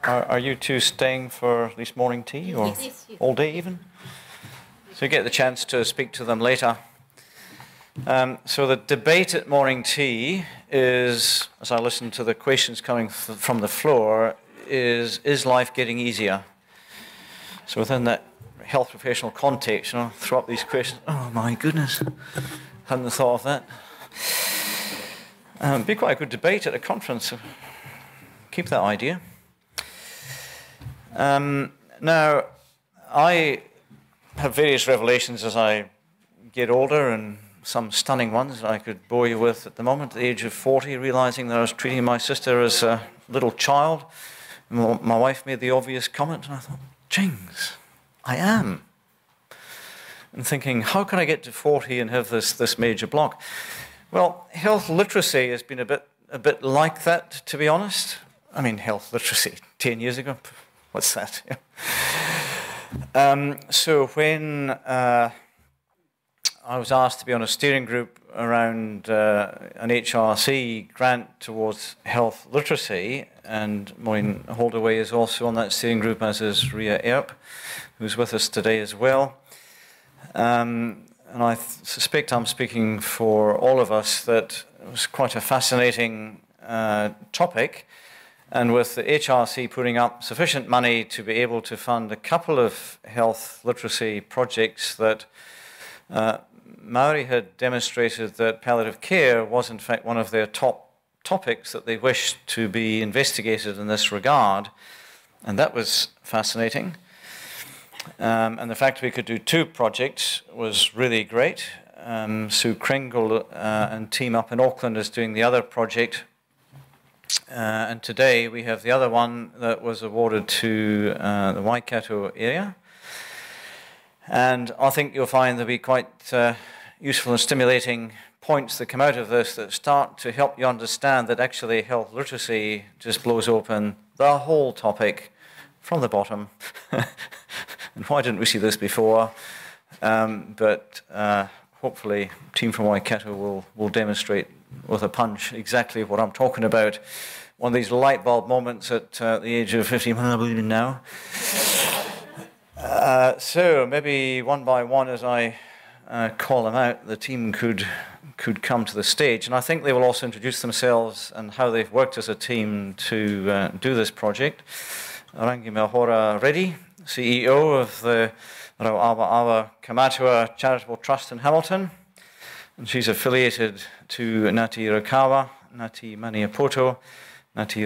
Are you two staying for at least morning tea, or Yes. all day even? So you get the chance to speak to them later. So the debate at morning tea is, as I listen to the questions coming from the floor, is life getting easier? So within that health professional context, you know, throw up these questions. Oh my goodness, hadn't thought of that. Be quite a good debate at a conference. So keep that idea. Now, I have various revelations as I get older, and some stunning ones I could bore you with at the moment, at the age of 40, realizing that I was treating my sister as a little child. My wife made the obvious comment, and I thought, Jings, I am. And thinking, how can I get to 40 and have this major block? Well, health literacy has been a bit like that, to be honest. I mean, health literacy 10 years ago, what's that? So when I was asked to be on a steering group around an HRC grant towards health literacy, and Maureen Holdaway is also on that steering group, as is Ria Earp, who's with us today as well. And I suspect I'm speaking for all of us that it was quite a fascinating topic. And with the HRC putting up sufficient money to be able to fund a couple of health literacy projects, that Maori had demonstrated that palliative care was in fact one of their top topics that they wished to be investigated in this regard. And that was fascinating. And the fact we could do two projects was really great. Sue Kringle and team up in Auckland is doing the other project. And today we have the other one that was awarded to the Waikato area. And I think you'll find there'll be quite useful and stimulating points that come out of this that start to help you understand that actually health literacy just blows open the whole topic from the bottom. And why didn't we see this before? But hopefully team from Waikato will demonstrate with a punch exactly what I'm talking about. One of these light bulb moments at the age of 50, I believe in now. So maybe one by one, as I call them out, the team could come to the stage. And I think they will also introduce themselves and how they've worked as a team to do this project. Rangi Mehora Reddy, CEO of the Rau Awa Awa Kamatua Charitable Trust in Hamilton. And she's affiliated to Ngāti Raukawa, Ngāti Maniapoto, Ngāti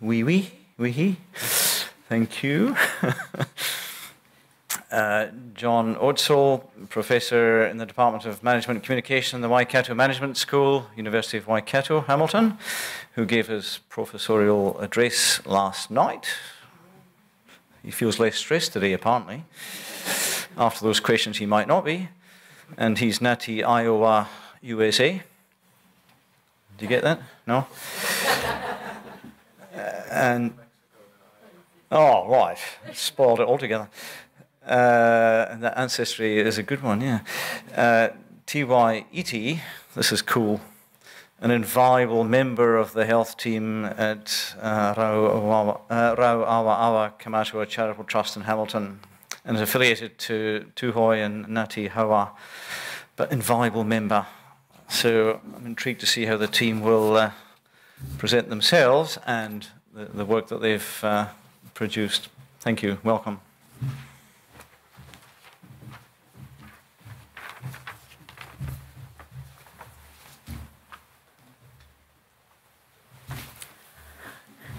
Rangiwihi. Thank you. John Odsall, Professor in the Department of Management and Communication in the Waikato Management School, University of Waikato, Hamilton, who gave his professorial address last night. He feels less stressed today, apparently. After those questions, he might not be. And he's Ngāti Iowa, USA. Do you get that? No? And oh, right. Spoiled it altogether. And that ancestry is a good one, yeah. T.Y. Iti, this is cool, an invaluable member of the health team at Rau Awa Awa Kamatua Charitable Trust in Hamilton, and is affiliated to Tuhoi and Ngāti Hawa, but invaluable member. So I'm intrigued to see how the team will present themselves and the work that they've produced. Thank you. Welcome.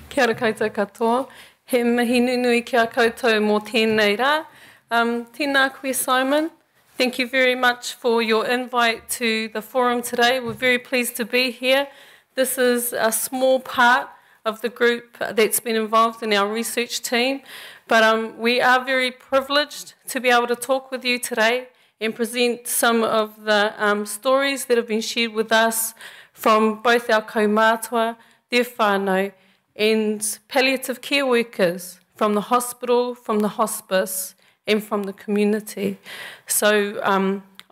Kia ora koutou katoa. He mihi nunui kia koutou mō tēnei rā. Tēnā koe, Simon. Thank you very much for your invite to the forum today. We're very pleased to be here. This is a small part of the group that's been involved in our research team, but we are very privileged to be able to talk with you today and present some of the stories that have been shared with us from both our kaumātua, their whānau, and palliative care workers from the hospital, from the hospice, and from the community. So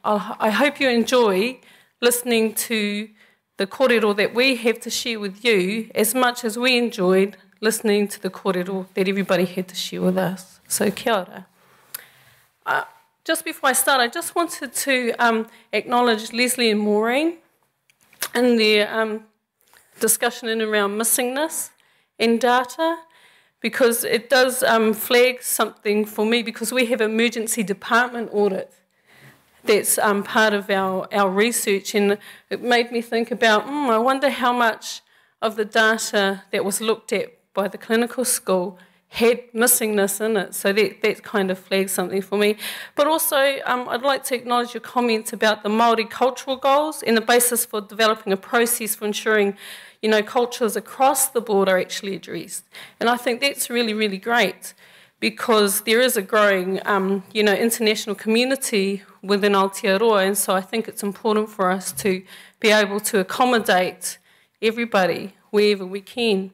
I hope you enjoy listening to the kōrero that we have to share with you as much as we enjoyed listening to the kōrero that everybody had to share with us. So kia ora. Just before I start, I just wanted to acknowledge Leslie and Maureen in their discussion in around missingness in data, because it does flag something for me, because we have emergency department audit that's part of our research, and it made me think about, I wonder how much of the data that was looked at by the clinical school had missingness in it. So that kind of flags something for me. But also, I'd like to acknowledge your comments about the Maori cultural goals and the basis for developing a process for ensuring, cultures across the board are actually addressed. And I think that's really, really great, because there is a growing, international community within Aotearoa, and so I think it's important for us to be able to accommodate everybody wherever we can.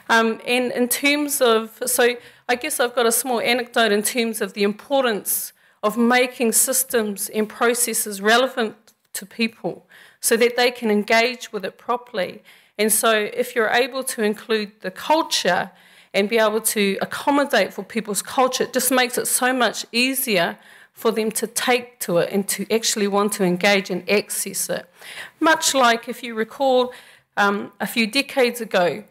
And in terms of, so I guess I've got a small anecdote in terms of the importance of making systems and processes relevant to people so that they can engage with it properly. And so if you're able to include the culture and be able to accommodate for people's culture, it just makes it so much easier for them to take to it and to actually want to engage and access it. Much like, if you recall, a few decades ago,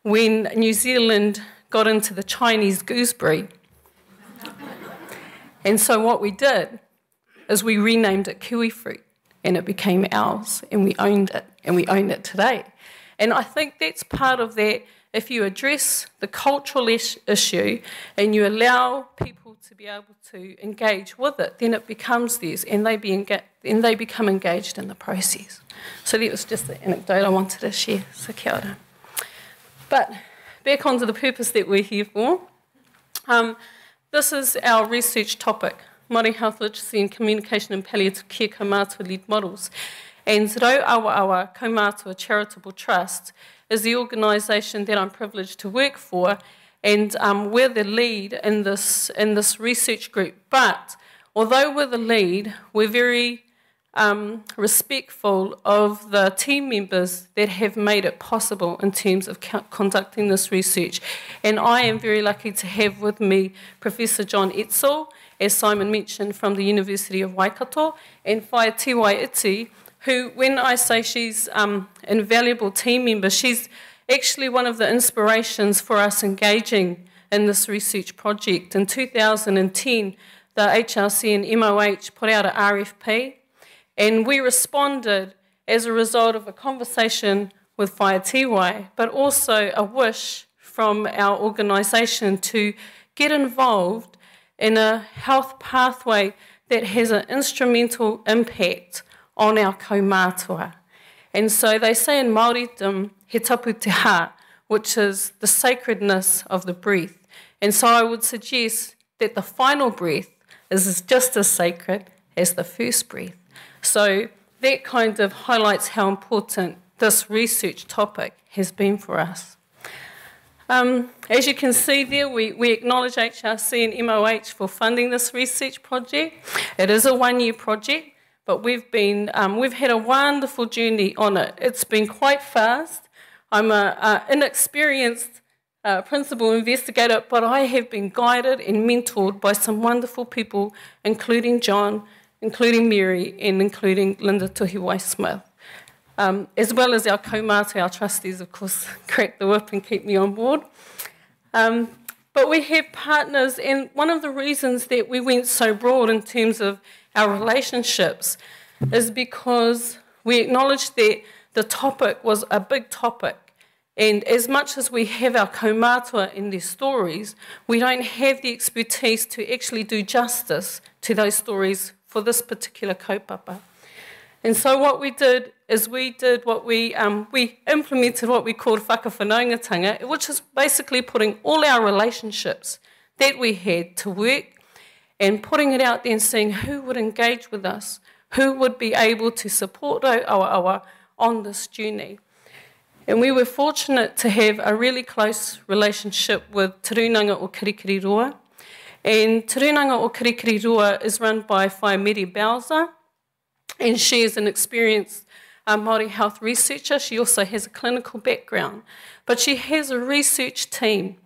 when New Zealand got into the Chinese gooseberry. And so what we did is we renamed it kiwi fruit, and it became ours, and we owned it, and we own it today. And I think that's part of that. If you address the cultural issue and you allow people to be able to engage with it, then it becomes theirs, and they become engaged in the process. So that was just an anecdote I wanted to share. So kia ora. But back onto the purpose that we're here for. This is our research topic, Māori health literacy and communication in palliative care kaumātua-led models. And Rau Awa Awa Kaumātua Charitable Trust is the organisation that I'm privileged to work for, and we're the lead in this research group. But although we're the lead, we're very respectful of the team members that have made it possible in terms of conducting this research. And I am very lucky to have with me Professor John Etzel, as Simon mentioned, from the University of Waikato, and Whaia Tiwai Iti, who, when I say she's an invaluable team member, she's actually one of the inspirations for us engaging in this research project. In 2010, the HRC and MOH put out an RFP, and we responded as a result of a conversation with Whaia Tiwai, but also a wish from our organisation to get involved in a health pathway that has an instrumental impact on our kaumātua. And so they say in Māoridom, he tapu te hā, which is the sacredness of the breath. And so I would suggest that the final breath is just as sacred as the first breath. So that kind of highlights how important this research topic has been for us. As you can see there, we acknowledge HRC and MOH for funding this research project. It is a one-year project, but we've had a wonderful journey on it. It's been quite fast. I'm an inexperienced principal investigator, but I have been guided and mentored by some wonderful people, including John, including Mary, and including Linda Tuhiwai-Smith, as well as our kaumātua, our trustees, of course, crack the whip and keep me on board. But we have partners, and one of the reasons that we went so broad in terms of our relationships is because we acknowledged that the topic was a big topic. And as much as we have our kaumātua in their stories, we don't have the expertise to actually do justice to those stories for this particular kaupapa. And so what we did is we implemented what we called whakawhanaungatanga, which is basically putting all our relationships that we had to work and putting it out there and seeing who would engage with us, who would be able to support Rau Awa Awa on this journey. And we were fortunate to have a really close relationship with Te Runanga o Kirikiriroa. And Te Runanga o Kirikiriroa is run by Whaia Mary Bowser, and she is an experienced a Māori health researcher. She also has a clinical background, but she has a research team.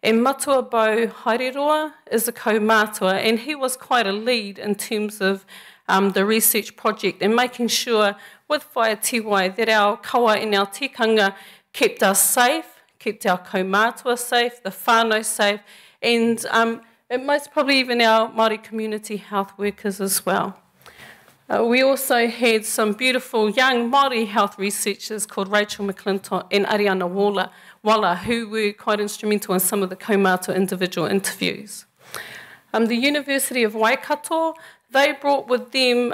And Matua Bo Haireroa is a kaumātua, and he was quite a lead in terms of the research project and making sure with Whaitiwai that our kawa and our tikanga kept us safe, kept our kaumātua safe, the whānau safe, and most probably even our Māori community health workers as well. We also had some beautiful young Māori health researchers called Rachel McClintock and Ariana Walla, who were quite instrumental in some of the kaumātua individual interviews. The University of Waikato, they brought with them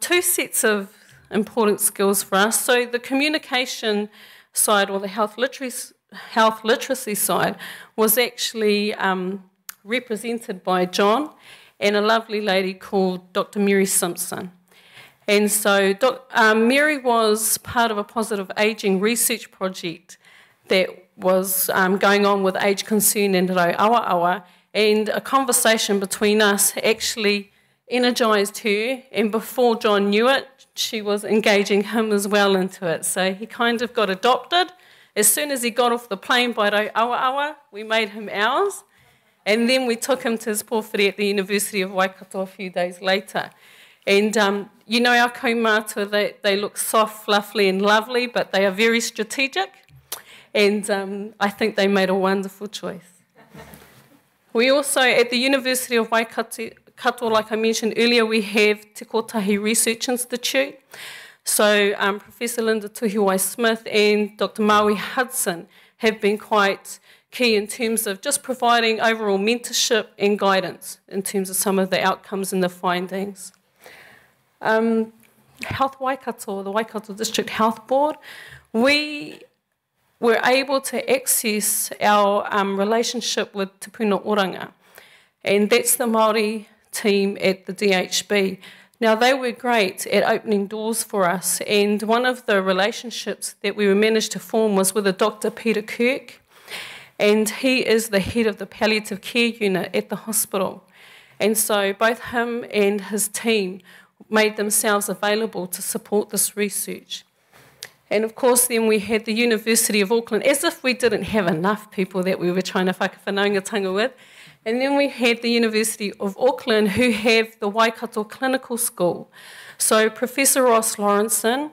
two sets of important skills for us. So the communication side, or the health literacy side, was actually represented by John and a lovely lady called Dr. Mary Simpson. And so Mary was part of a positive ageing research project that was going on with age concern and Awa, and a conversation between us actually energised her, and before John knew it, she was engaging him as well into it. So he kind of got adopted. As soon as he got off the plane by Awa, we made him ours, and then we took him to his pōwhiri at the University of Waikato a few days later. And you know, our kaumātua, they look soft, fluffy and lovely, but they are very strategic, and I think they made a wonderful choice. We also, at the University of Waikato, like I mentioned earlier, we have Te Kotahi Research Institute. So Professor Linda Tuhiwai-Smith and Dr. Maui Hudson have been quite key in terms of just providing overall mentorship and guidance in terms of some of the outcomes and the findings. Health Waikato, the Waikato District Health Board, we were able to access our relationship with Te Puna Oranga, and that's the Māori team at the DHB. Now, they were great at opening doors for us, and one of the relationships that we managed to form was with a Dr. Peter Kirk, and he is the head of the Palliative Care unit at the hospital. And so both him and his team made themselves available to support this research. And of course, then we had the University of Auckland, as if we didn't have enough people that we were trying to whakawhanaungatanga with. And then we had the University of Auckland, who have the Waikato Clinical School. So Professor Ross Lawrenson,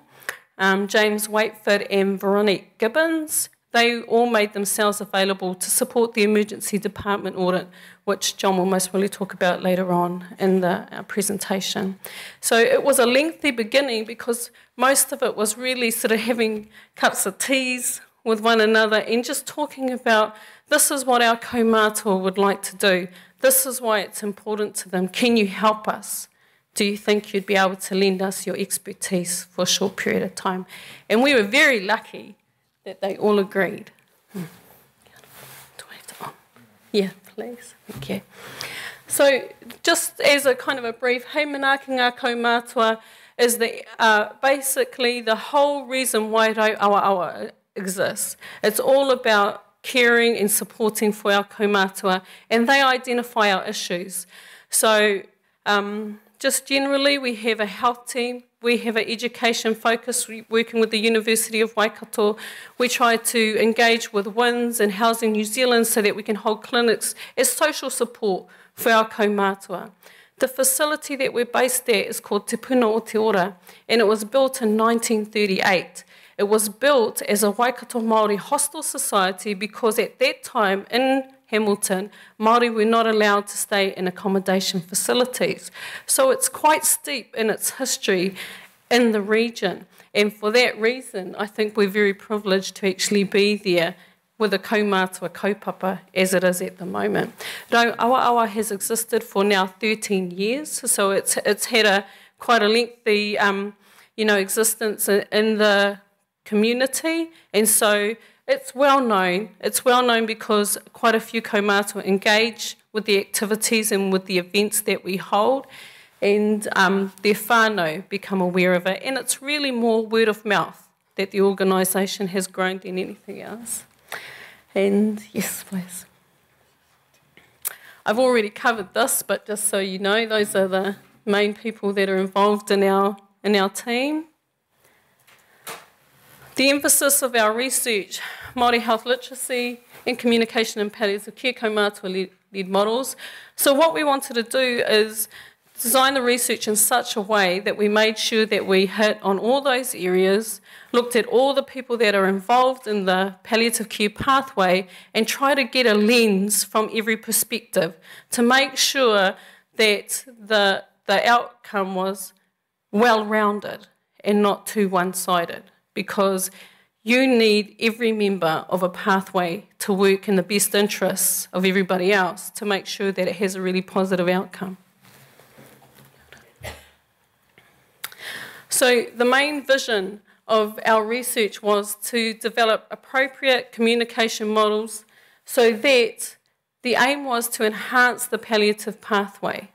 James Waitford and Veronique Gibbons, they all made themselves available to support the emergency department audit, which John will most probably talk about later on in the presentation. So it was a lengthy beginning because most of it was really sort of having cups of teas with one another and just talking about, this is what our kaumātua would like to do. This is why it's important to them. Can you help us? Do you think you'd be able to lend us your expertise for a short period of time? And we were very lucky that they all agreed. Do I have to? Yeah, please. Thank you. So just as a kind of a brief, hei manakinga kaumātua is basically the whole reason why Rau Awa exists. It's all about caring and supporting for our kaumātua, and they identify our issues. So just generally, we have a health team, we have an education focus, working with the University of Waikato. We try to engage with WINS and Housing New Zealand so that we can hold clinics as social support for our kaumātua. The facility that we're based at is called Te Puna o Te Ora, and it was built in 1938. It was built as a Waikato Māori hostel society because at that time in Hamilton, Māori were not allowed to stay in accommodation facilities. So it's quite steep in its history in the region. And for that reason, I think we're very privileged to actually be there with a kaumātua kaupapa as it is at the moment. Rau Awa has existed for now 13 years, so it's had quite a lengthy existence in the community, and so it's well known. It's well known because quite a few kaumātua engage with the activities and with the events that we hold, and their whānau become aware of it. And it's really more word of mouth that the organisation has grown than anything else. And yes, please. I've already covered this, but just so you know, those are the main people that are involved in our team. The emphasis of our research, Māori health literacy and communication and palliative care kaumātua-led models. So what we wanted to do is design the research in such a way that we made sure that we hit on all those areas, looked at all the people that are involved in the palliative care pathway, and try to get a lens from every perspective to make sure that the outcome was well-rounded and not too one-sided, because you need every member of a pathway to work in the best interests of everybody else to make sure that it has a really positive outcome. So the main vision of our research was to develop appropriate communication models so that the aim was to enhance the palliative pathway.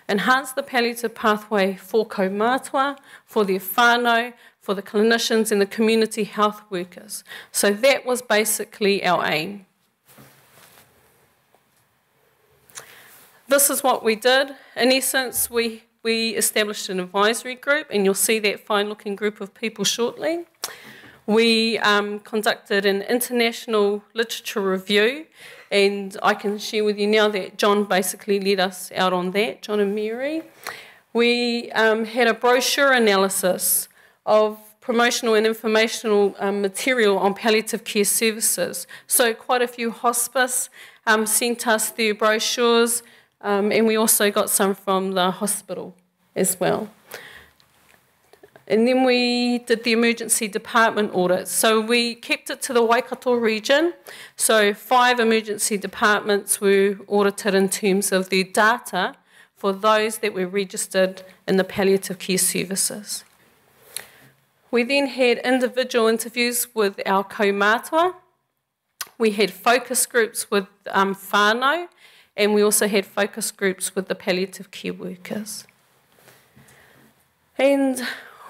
Enhance the palliative pathway for kaumātua, for the whānau, for the clinicians and the community health workers. So that was basically our aim. This is what we did. In essence, we established an advisory group, and you'll see that fine-looking group of people shortly. We conducted an international literature review, and I can share with you now that John basically led us out on that, John and Mary. We had a brochure analysis of promotional and informational material on palliative care services. So quite a few hospice sent us their brochures, and we also got some from the hospital as well. And then we did the emergency department audit. So we kept it to the Waikato region. So 5 emergency departments were audited in terms of their data for those that were registered in the palliative care services. We then had individual interviews with our kaumātua. We had focus groups with whānau, and we also had focus groups with the palliative care workers. And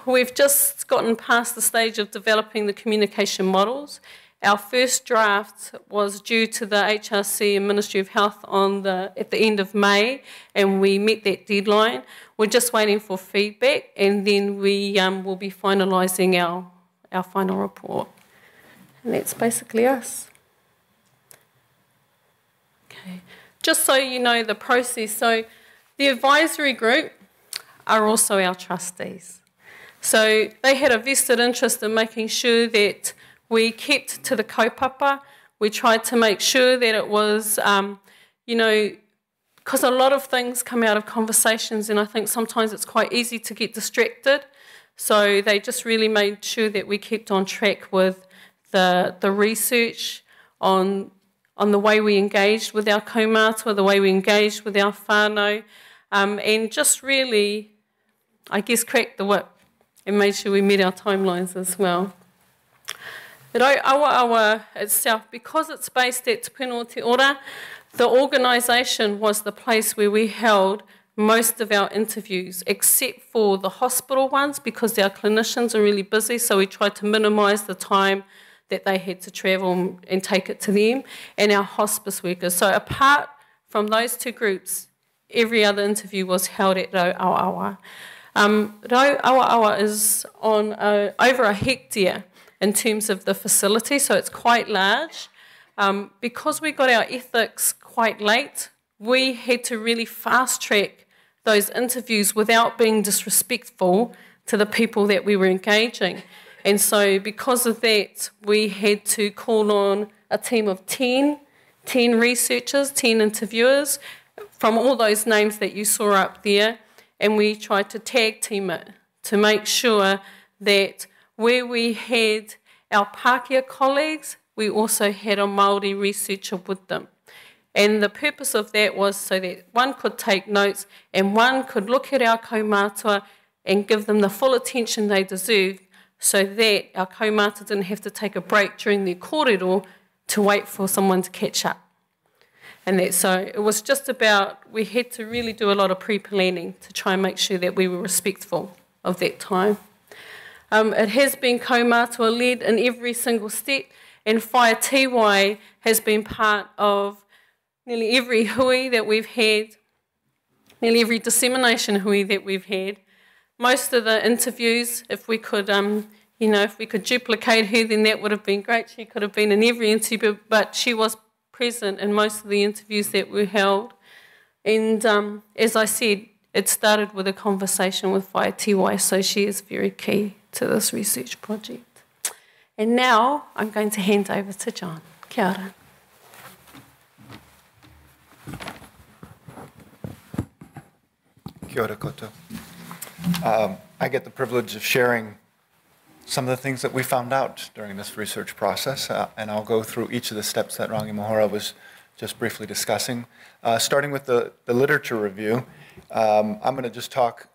we've just gotten past the stage of developing the communication models. Our first draft was due to the HRC and Ministry of Health at the end of May, and we met that deadline. We're just waiting for feedback, and then we will be finalising our final report. And that's basically us. Okay. Just so you know the process, so the advisory group are also our trustees. So they had a vested interest in making sure that we kept to the kaupapa. We tried to make sure that it was, because a lot of things come out of conversations, and I think sometimes it's quite easy to get distracted. So they just really made sure that we kept on track with the research on the way we engaged with our kaumātua, the way we engaged with our whānau, and just really, I guess, cracked the whip and made sure we met our timelines as well. But Awa itself, because it's based at Te Puna o Te Ora, the organisation was the place where we held most of our interviews, except for the hospital ones, because our clinicians are really busy, so we tried to minimise the time that they had to travel and take it to them, and our hospice workers. So apart from those 2 groups, every other interview was held at Rauawa. Rauawa is on over a hectare in terms of the facility, so it's quite large. Because we got our ethics quite late, we had to really fast-track those interviews without being disrespectful to the people that we were engaging. And so because of that, we had to call on a team of 10 researchers, 10 interviewers, from all those names that you saw up there, and we tried to tag team it to make sure that where we had our Pākehā colleagues, we also had a Maori researcher with them. And the purpose of that was so that one could take notes and one could look at our kaumātua and give them the full attention they deserved, so that our kaumātua didn't have to take a break during their kōrero to wait for someone to catch up. And so it was just about, we had to really do a lot of pre-planning to try and make sure that we were respectful of that time. It has been kaumātua-led in every single step, and Whaia Tiwai has been part of nearly every hui that we've had, nearly every dissemination hui that we've had. Most of the interviews, if we could You know, if we could duplicate her, then that would have been great. She could have been in every interview, but she was present in most of the interviews that were held. And as I said, it started with a conversation with Whaitiwai, so she is very key to this research project. And now I'm going to hand over to John. Kia ora. Kia ora koutou. I get the privilege of sharing some of the things that we found out during this research process, and I'll go through each of the steps that Rangi Mohora was just briefly discussing. Starting with the literature review, I'm going to just talk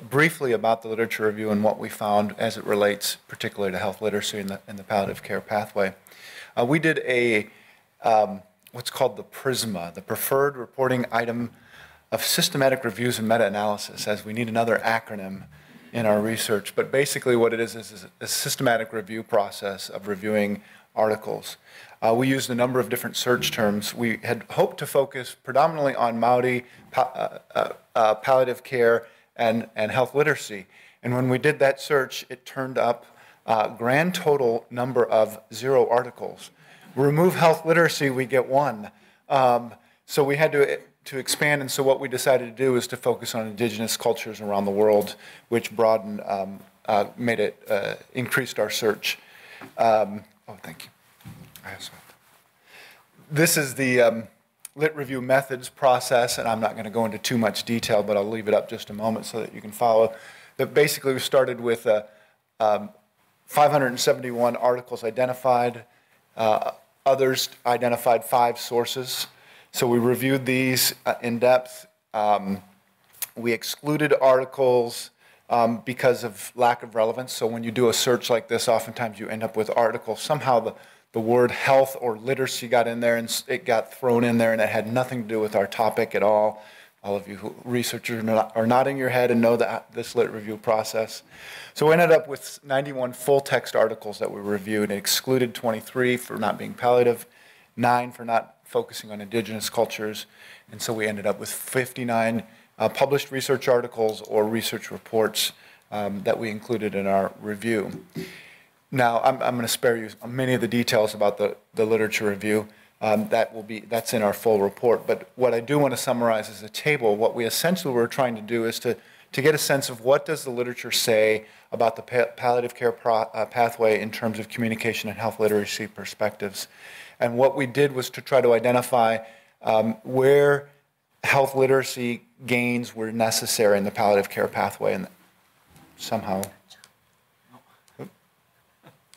briefly about the literature review and what we found as it relates particularly to health literacy in the palliative care pathway. We did a what's called the PRISMA, the Preferred Reporting Item of Systematic Reviews and Meta-Analysis, as we need another acronym in our research. But basically what it is a systematic review process of reviewing articles. We used a number of different search terms. We had hoped to focus predominantly on Maori palliative care and health literacy. And when we did that search, it turned up a grand total number of 0 articles. Remove health literacy, we get 1. So we had to expand, and so what we decided to do is to focus on indigenous cultures around the world, which broadened, made it, increased our search. Oh, thank you. This is the lit review methods process, and I'm not going to go into too much detail, but I'll leave it up just a moment so that you can follow. That basically we started with 571 articles identified. Others identified 5 sources. So we reviewed these in depth. We excluded articles because of lack of relevance. So when you do a search like this, oftentimes you end up with articles. Somehow the word health or literacy got in there, and it got thrown in there, and it had nothing to do with our topic at all. All of you who researchers are nodding your head and know that this lit review process. So we ended up with 91 full text articles that we reviewed, and excluded 23 for not being palliative, 9 for not focusing on indigenous cultures, and so we ended up with 59 published research articles or research reports that we included in our review. Now, I'm going to spare you many of the details about the literature review. That's in our full report, but what I do want to summarize is a table. What we essentially were trying to do is to get a sense of what does the literature say about the palliative care pathway in terms of communication and health literacy perspectives. And what we did was to try to identify where health literacy gains were necessary in the palliative care pathway, and somehow,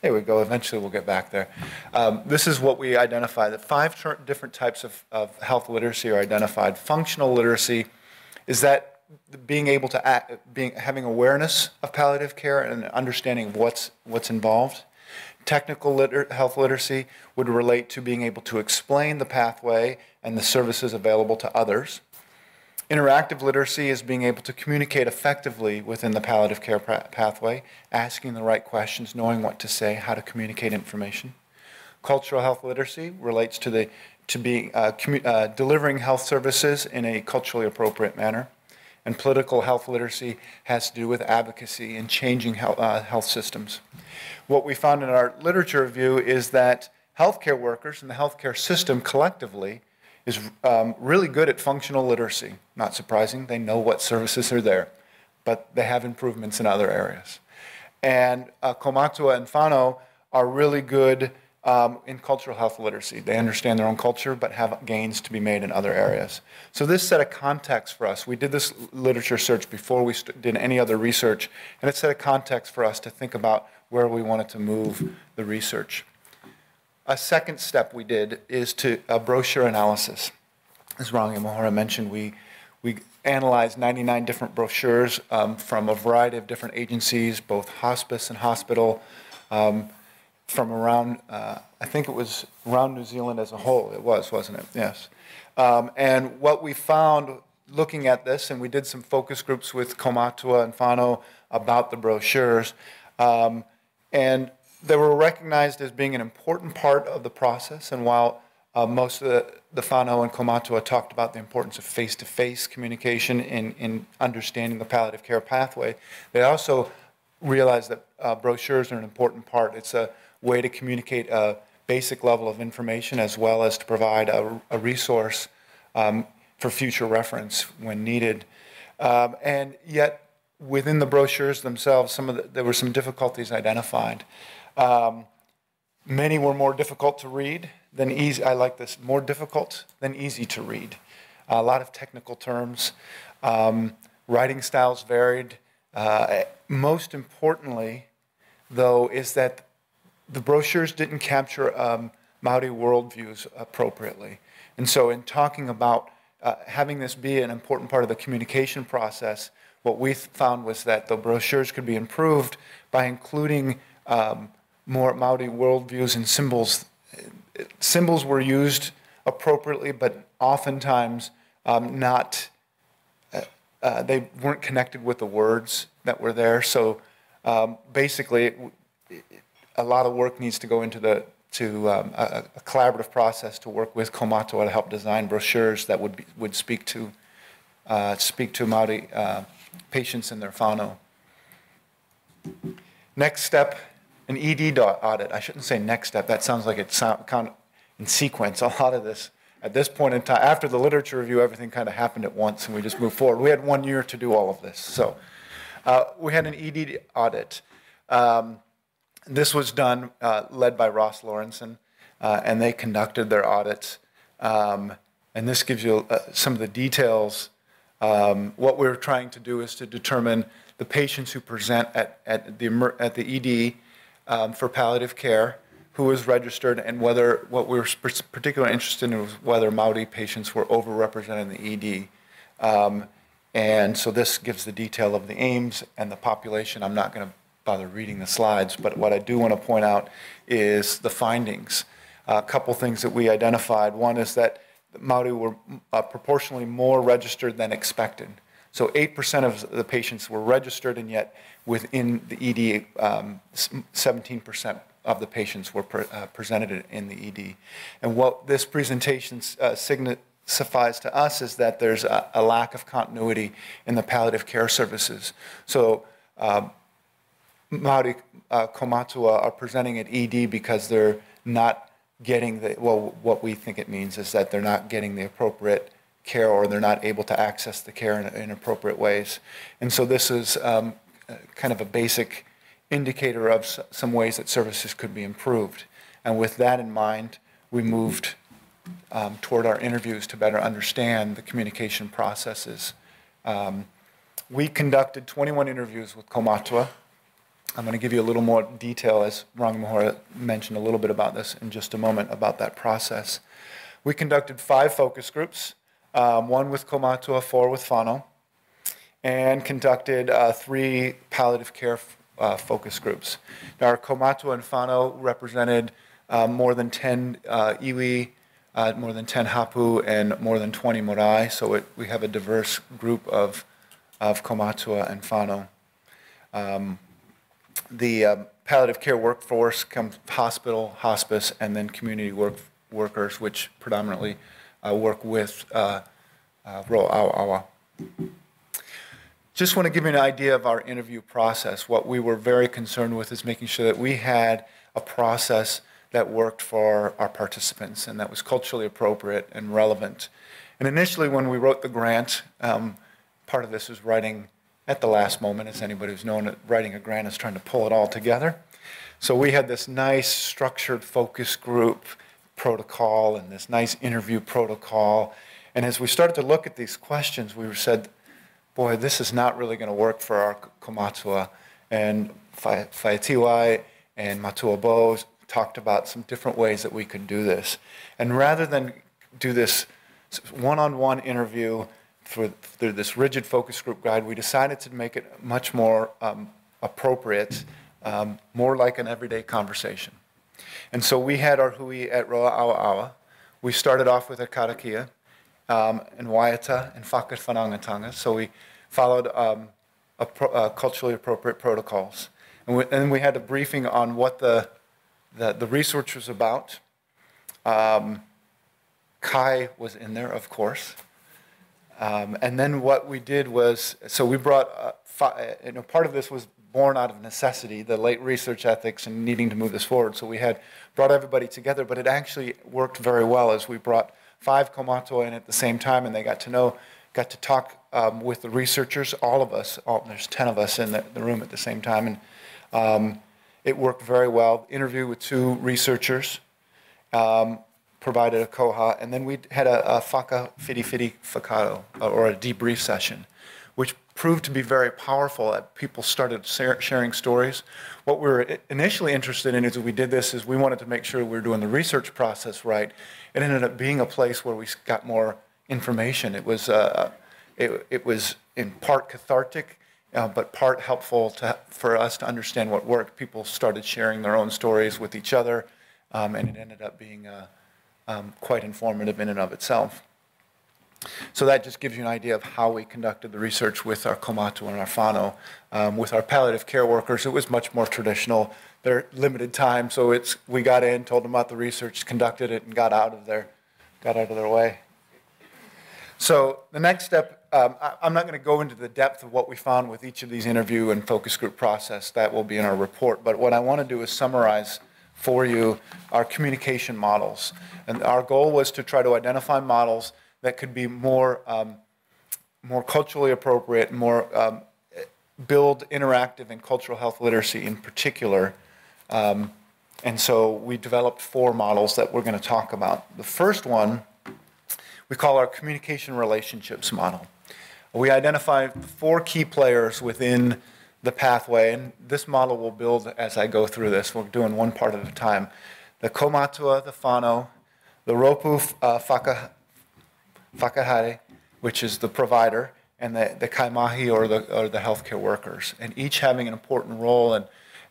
there we go, eventually we'll get back there. This is what we identified, that 5 different types of health literacy are identified. Functional literacy is that being able to having awareness of palliative care and an understanding of what's involved. Technical health literacy would relate to being able to explain the pathway and the services available to others. Interactive literacy is being able to communicate effectively within the palliative care pathway, asking the right questions, knowing what to say, how to communicate information. Cultural health literacy relates to delivering health services in a culturally appropriate manner. And political health literacy has to do with advocacy and changing health systems. What we found in our literature review is that healthcare workers and the healthcare system collectively is really good at functional literacy. Not surprising, they know what services are there, but they have improvements in other areas. And Kaumatua and Whānau are really good in cultural health literacy. They understand their own culture, but have gains to be made in other areas. So this set a context for us. We did this literature search before we did any other research, and it set a context for us to think about where we wanted to move the research. A second step we did is to a brochure analysis. As Rangi Mohora mentioned, we analyzed 99 different brochures from a variety of different agencies, both hospice and hospital, from around, I think it was around New Zealand as a whole. It was, wasn't it? Yes. And what we found looking at this, and we did some focus groups with Kaumatua and Whānau about the brochures, and they were recognized as being an important part of the process. And while most of the Whānau and Kaumatua talked about the importance of face-to-face communication in understanding the palliative care pathway, they also realized that brochures are an important part. It's a way to communicate a basic level of information as well as to provide a resource for future reference when needed. And yet, within the brochures themselves, there were some difficulties identified. Many were more difficult to read than easy. I like this, more difficult than easy to read. A lot of technical terms. Writing styles varied. Most importantly, though, is that the brochures didn't capture Maori worldviews appropriately. And so in talking about having this be an important part of the communication process, what we found was that the brochures could be improved by including more Maori worldviews and symbols. Symbols were used appropriately, but oftentimes they weren't connected with the words that were there. So basically, a lot of work needs to go into a collaborative process to work with Kaumātua to help design brochures that would speak to Maori patients and their whānau. Next step, an ED audit. I shouldn't say next step. That sounds like it's kind of in sequence. A lot of this, at this point in time, after the literature review, everything kind of happened at once, and we just moved forward. We had 1 year to do all of this. So we had an ED audit. This was done, led by Ross Lawrenson, and they conducted their audits. And this gives you some of the details. What we're trying to do is to determine the patients who present at the ED for palliative care, who was registered, and whether what we were particularly interested in was whether Maori patients were overrepresented in the ED. And so this gives the detail of the aims and the population. I'm not going to bother reading the slides, but what I do want to point out is the findings. A couple things that we identified. One is that Maori were proportionally more registered than expected. So 8% of the patients were registered, and yet within the ED, 17% of the patients were presented in the ED. And what this presentation signifies to us is that there's a lack of continuity in the palliative care services. So Maori Kaumātua are presenting at ED because they're not getting what we think it means is that they're not getting the appropriate care, or they're not able to access the care in appropriate ways. And so this is kind of a basic indicator of some ways that services could be improved. And with that in mind, we moved toward our interviews to better understand the communication processes. We conducted 21 interviews with Kaumātua. I'm going to give you a little more detail, as Rangamahora mentioned a little bit about this in just a moment, about that process. We conducted 5 focus groups, 1 with Kaumātua, 4 with whānau, and conducted 3 palliative care focus groups. Now, our Kaumātua and whānau represented more than 10 iwi, more than 10 hapu, and more than 20 marae, so we have a diverse group of Kaumātua and whānau. The palliative care workforce comes hospital, hospice, and then community workers, which predominantly work with Ro'awawa. Just want to give you an idea of our interview process. What we were very concerned with is making sure that we had a process that worked for our participants and that was culturally appropriate and relevant. And initially, when we wrote the grant, part of this was writing at the last moment, as anybody who's known it, writing a grant is trying to pull it all together. So we had this nice structured focus group protocol and this nice interview protocol. And as we started to look at these questions, we said, boy, this is not really going to work for our Kaumātua. And Whaetiwai and Matua Bo talked about some different ways that we could do this. And rather than do this one-on-one interview through this rigid focus group guide, we decided to make it much more appropriate, more like an everyday conversation. And so we had our hui at Ro'awawa. We started off with a karakia and waiata and whakawhanangatanga. So we followed culturally appropriate protocols. And then we had a briefing on what the research was about. Kai was in there, of course. And then what we did was, so we brought, part of this was born out of necessity, the late research ethics and needing to move this forward. So we had brought everybody together, but it actually worked very well as we brought 5 kaumātua in at the same time, and they got to talk with the researchers, all of us, there's 10 of us in the room at the same time, and it worked very well. Interview with 2 researchers, provided a koha, and then we had a whakawhiriwhiri whakaaro, or a debrief session, which proved to be very powerful. People started sharing stories. What we were initially interested in as we did this is we wanted to make sure we were doing the research process right. It ended up being a place where we got more information. It was in part cathartic, but part helpful for us to understand what worked. People started sharing their own stories with each other, and it ended up being quite informative in and of itself. So that just gives you an idea of how we conducted the research with our kaumātua and our whānau. With our palliative care workers, it was much more traditional. They're limited time, so we got in, told them about the research, conducted it, and got out of their way. So the next step, I'm not going to go into the depth of what we found with each of these interview and focus group process. That will be in our report. But what I want to do is summarize for you our communication models. And our goal was to try to identify models that could be more culturally appropriate, more build interactive and cultural health literacy in particular. And so we developed 4 models that we're going to talk about. The first one we call our communication relationships model. We identify 4 key players within the pathway, and this model will build as I go through this. We're doing one part at a time. The kaumātua, the whānau, the ropu whakahare, which is the provider, and the kaimahi, or the healthcare workers, and each having an important role.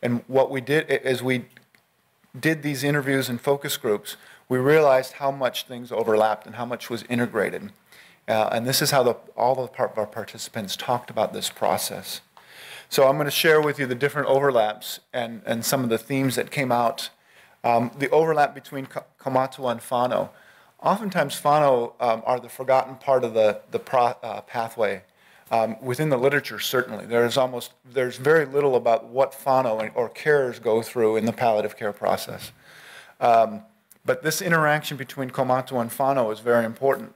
And what we did as we did these interviews and focus groups, we realized how much things overlapped and how much was integrated. And this is how all the of our participants talked about this process. So I'm going to share with you the different overlaps and some of the themes that came out. The overlap between kaumātua and whānau. Oftentimes whānau are the forgotten part of the pathway. Within the literature, certainly. There's very little about what whānau or carers go through in the palliative care process. But this interaction between kaumātua and whānau is very important.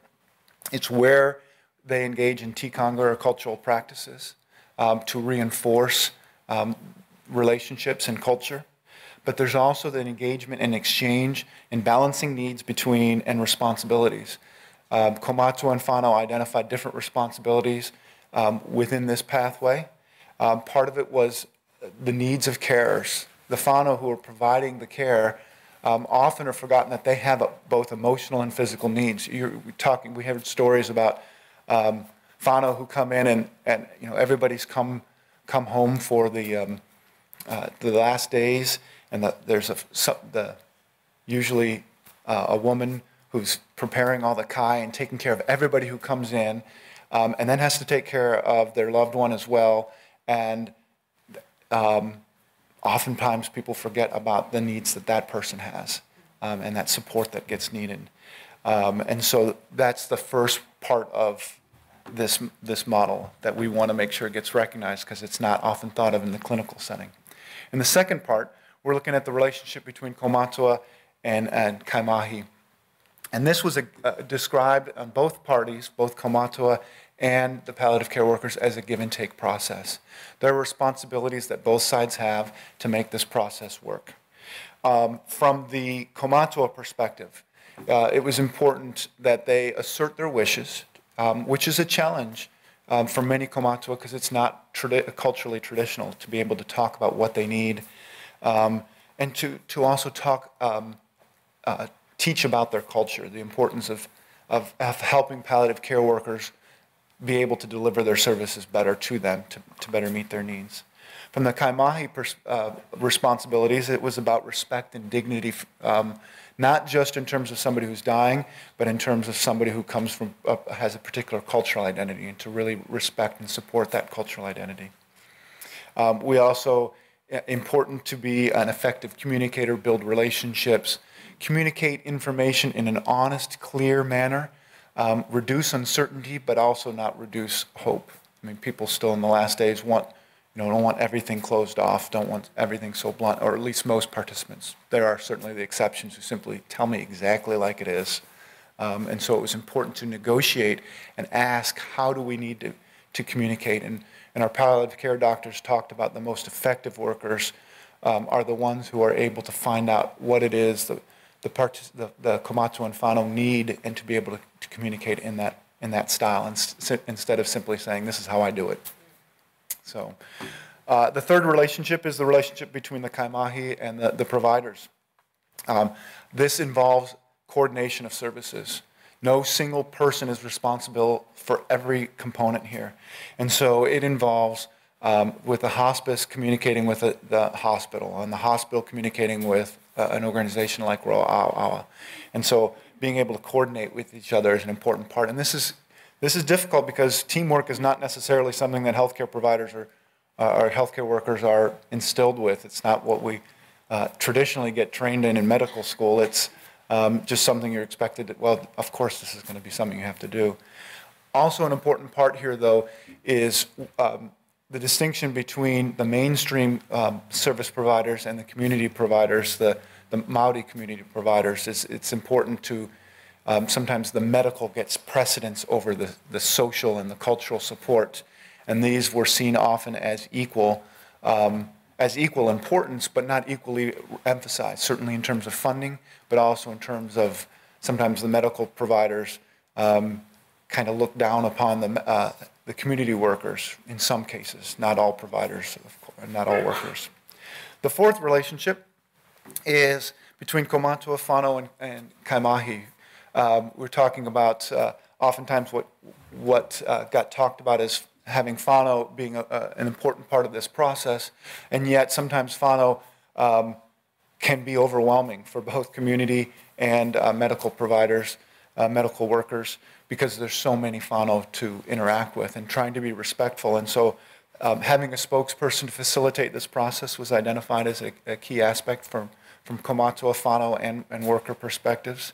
It's where they engage in tikanga, or cultural practices, to reinforce relationships and culture. But there's also the engagement and exchange and balancing needs between and responsibilities. Kaumātua and whānau identified different responsibilities within this pathway. Part of it was the needs of carers. The whānau who are providing the care often are forgotten that they have both emotional and physical needs. We heard stories about whānau who come in and everybody's come home for the last days, and there's usually a woman who's preparing all the kai and taking care of everybody who comes in, and then has to take care of their loved one as well. And oftentimes people forget about the needs that person has, and that support that gets needed. And so that's the first part of this model that we want to make sure gets recognized, because it's not often thought of in the clinical setting. In the second part, we're looking at the relationship between kaumātua and kaimahi. And this was described on both parties, both kaumātua and the palliative care workers, as a give and take process. There are responsibilities that both sides have to make this process work. From the kaumātua perspective, it was important that they assert their wishes, which is a challenge for many kaumātua, because it's not culturally traditional to be able to talk about what they need, and to also teach about their culture, the importance of helping palliative care workers be able to deliver their services better to them, to better meet their needs. From the kaimahi responsibilities, it was about respect and dignity, not just in terms of somebody who's dying, but in terms of somebody who comes from, has a particular cultural identity, and to really respect and support that cultural identity. We also, important to be an effective communicator, build relationships, communicate information in an honest, clear manner, reduce uncertainty, but also not reduce hope. I mean, people still in the last days want don't want everything closed off, don't want everything so blunt, or at least most participants. There are certainly the exceptions who simply tell me exactly like it is. And so it was important to negotiate and ask, how do we need to communicate? And our palliative care doctors talked about the most effective workers are the ones who are able to find out what it is the Komatsu and whānau need, and to be able to communicate in that style, instead of simply saying, this is how I do it. So the third relationship is the relationship between the kaimahi and the providers. This involves coordination of services. No single person is responsible for every component here. And so it involves, with the hospice communicating with the hospital, and the hospital communicating with an organization like Roa Awa. And so being able to coordinate with each other is an important part. And this is difficult because teamwork is not necessarily something that healthcare providers or healthcare workers are instilled with. It's not what we traditionally get trained in medical school. It's just something you're expected to, well, of course this is going to be something you have to do. Also an important part here, though, is the distinction between the mainstream service providers and the community providers, the Maori community providers. It's important to, sometimes the medical gets precedence over the social and the cultural support, and these were seen often as equal importance, but not equally emphasized, certainly in terms of funding, but also in terms of sometimes the medical providers kind of look down upon the community workers in some cases, not all providers, of course, not all workers. The fourth relationship is between Komatsu whānau and kaimahi. We're talking about oftentimes what got talked about as having whānau being an important part of this process, and yet sometimes whānau can be overwhelming for both community and medical providers, medical workers, because there's so many whānau to interact with, and trying to be respectful. And so having a spokesperson to facilitate this process was identified as a key aspect from Komatsu whānau and worker perspectives.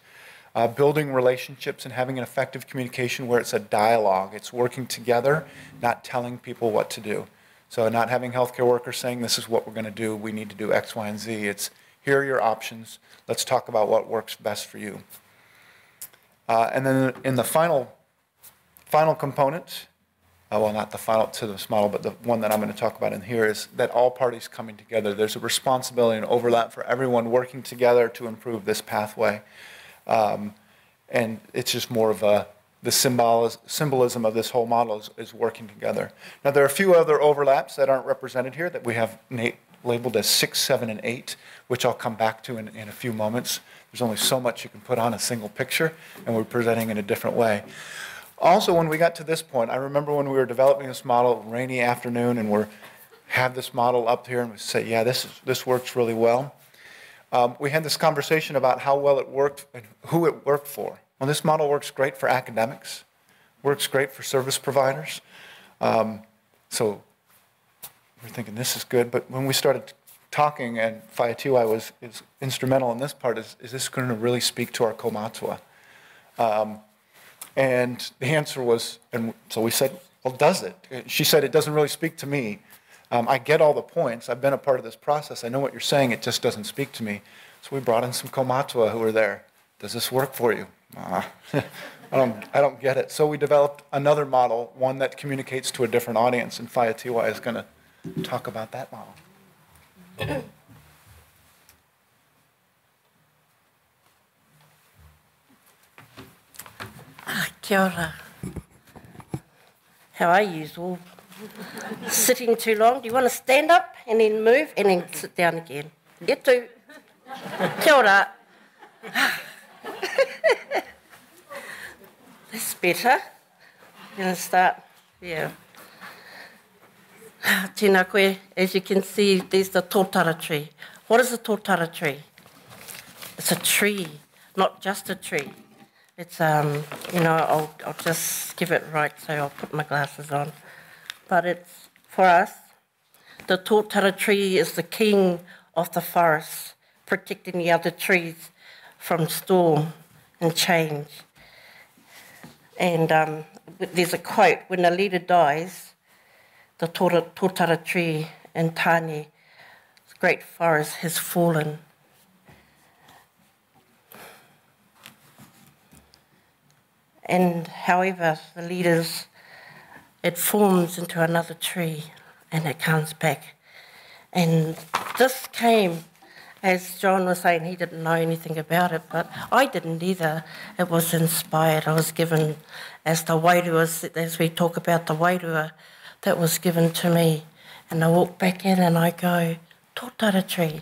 Building relationships and having an effective communication where it's a dialogue. It's working together, not telling people what to do. So not having healthcare workers saying, this is what we're going to do, we need to do X, Y, and Z. It's, here are your options. Let's talk about what works best for you. And then in the final component, well, not the final to this model, but the one that I'm going to talk about in here, is that all parties coming together. There's a responsibility and overlap for everyone working together to improve this pathway. And it's just more of the symbolism of this whole model is working together. Now, there are a few other overlaps that aren't represented here that we have labeled as 6, 7, and 8, which I'll come back to in a few moments. There's only so much you can put on a single picture, and we're presenting in a different way. Also, when we got to this point, I remember when we were developing this model, rainy afternoon, and we have this model up here, and we say, yeah, this works really well. We had this conversation about how well it worked and who it worked for. Well, this model works great for academics, works great for service providers. So we're thinking this is good, but when we started talking, and Whaiatiwai is instrumental in this part, is this going to really speak to our Komatua? And the answer was, and so we said, well, does it? She said, it doesn't really speak to me. I get all the points. I've been a part of this process. I know what you're saying. It just doesn't speak to me. So we brought in some Komatua who were there. Does this work for you? I don't get it. So we developed another model, one that communicates to a different audience, and Whaiatiwai is going to talk about that model. Kia ora. How are you all? Sitting too long? Do you want to stand up and then move and then sit down again? Get to. Kia ora. That's better. I'm going to start. Yeah. Tēnā koe, as you can see, there's the tōtara tree. What is a tōtara tree? It's a tree, not just a tree. It's, I'll just give it right, so I'll put my glasses on. But it's, for us, the tōtara tree is the king of the forest, protecting the other trees from storm and change. And there's a quote, when a leader dies, the tōtara tree in Tāne, the great forest, has fallen. And however, the leaders, it forms into another tree and it comes back. And this came, as John was saying, he didn't know anything about it, but I didn't either. It was inspired. I was given, as the wairua, as we talk about the wairua, that was given to me. And I walk back in and I go, tōtara tree.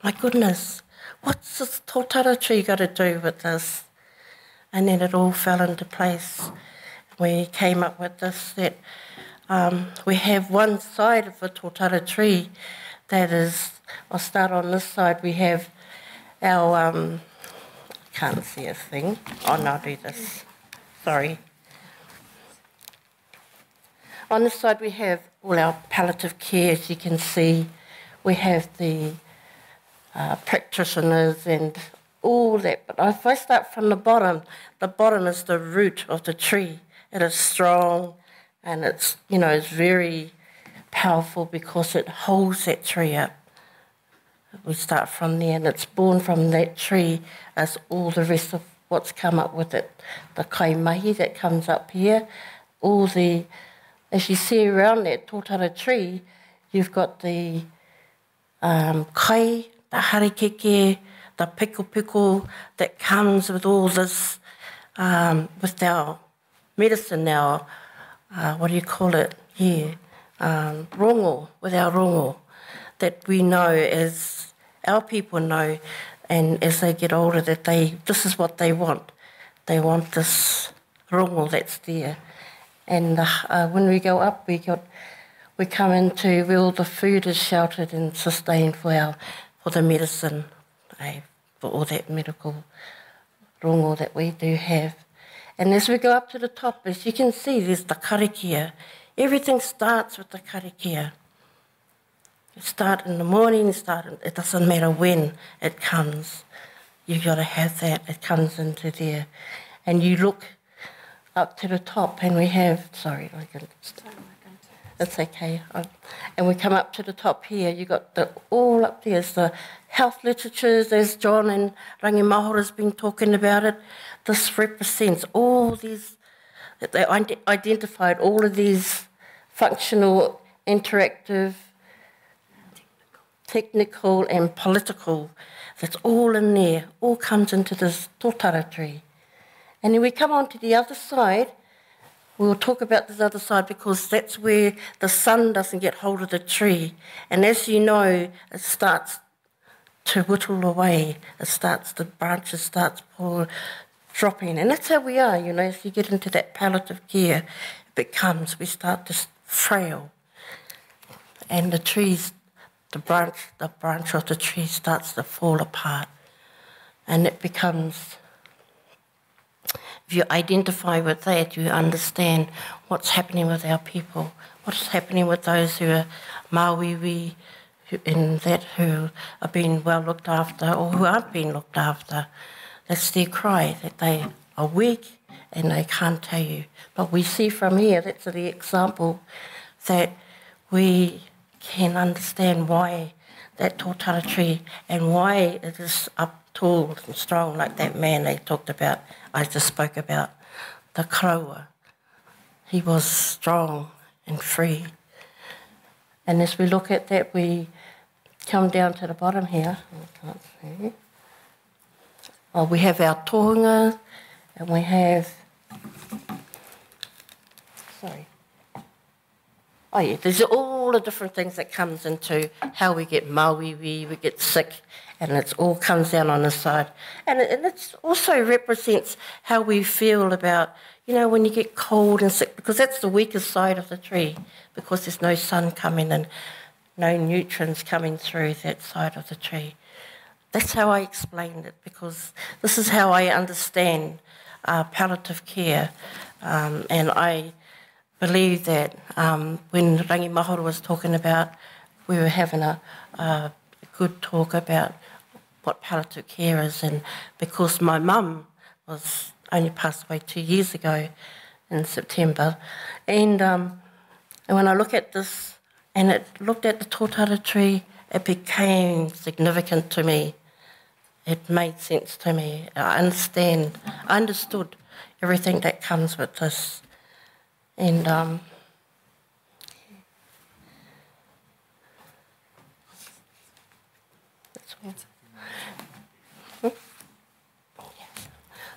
My goodness, what's this tōtara tree got to do with this? And then it all fell into place. We came up with this, that we have one side of the tōtara tree that is, I'll start on this side, we have our, can't see a thing. Oh, no, I'll do this. Sorry. On this side we have all our palliative care, as you can see. We have the practitioners and all that. But if I start from the bottom is the root of the tree. It is strong and it's, you know, it's very powerful because it holds that tree up. We start from there and it's born from that tree as all the rest of what's come up with it. The kaimahi that comes up here, all the, as you see around that tōtara tree, you've got the kai, the harekeke, the piko that comes with all this, with our medicine, our, what do you call it? Yeah, rongo, with our rongo, that we know, as our people know, and as they get older, that this is what they want. They want this rongo that's there. And when we go up, we come into where all the food is sheltered and sustained for the medicine, for all that medical rongo that we do have. And as we go up to the top, as you can see, there's the karakia. Everything starts with the karakia. You start in the morning, it doesn't matter when it comes. You've got to have that, it comes into there. And you look up to the top and we have, sorry, I can start. It's okay. And we come up to the top here, you got all up there is the health literatures, as John and Rangi Mahora has been talking about it. This represents all these, they identified all of these functional, interactive, technical and political. That's all in there, all comes into this tōtara tree. And then we come on to the other side. We'll talk about this other side because that's where the sun doesn't get hold of the tree. And as you know, it starts to whittle away. The branches start dropping. And that's how we are, you know, as you get into that palliative care, we start to frail. And the trees, the branch of the tree starts to fall apart. And it becomes, if you identify with that, you understand what's happening with our people, what's happening with those who are Maori, who are being well looked after or who aren't being looked after. That's their cry, that they are weak and they can't tell you. But we see from here, that's the example, that we can understand why that tōtara tree and why it is up tall and strong like that man they talked about, I just spoke about, the Karaua. He was strong and free. And as we look at that, we come down to the bottom here. I can't see. Oh, we have our tohunga and we have, sorry. Oh yeah, there's all the different things that comes into how we get Maui, we get sick, and it all comes down on the side. And it also represents how we feel about, you know, when you get cold and sick, because that's the weakest side of the tree, because there's no sun coming and no nutrients coming through that side of the tree. That's how I explained it, because this is how I understand palliative care. And I believe that when Rangi Mahora was talking about, we were having a good talk about what palliative care is, and because my mum only passed away 2 years ago in September, and And when I look at this, and it looked at the tōtara tree, it became significant to me. It made sense to me. I understood everything that comes with this. And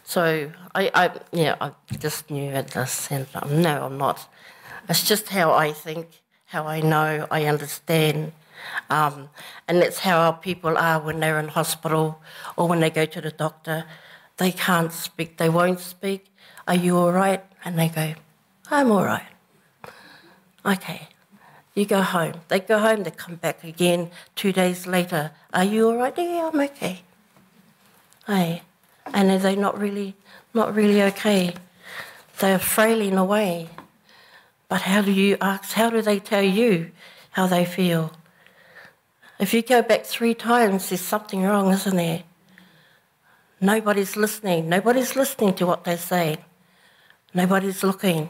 so I just knew this, and no, I'm not. It's just how I think, how I know, I understand. And that's how our people are when they're in hospital or when they go to the doctor. They can't speak, they won't speak. Are you all right? And they go, I'm all right. Okay, you go home. They go home, they come back again 2 days later. Are you all right? Yeah, I'm okay. Hey, and are they not really okay? They're frailing away. But how do you ask, how do they tell you how they feel? If you go back 3 times, there's something wrong, isn't there? Nobody's listening. Nobody's listening to what they say. Nobody's looking.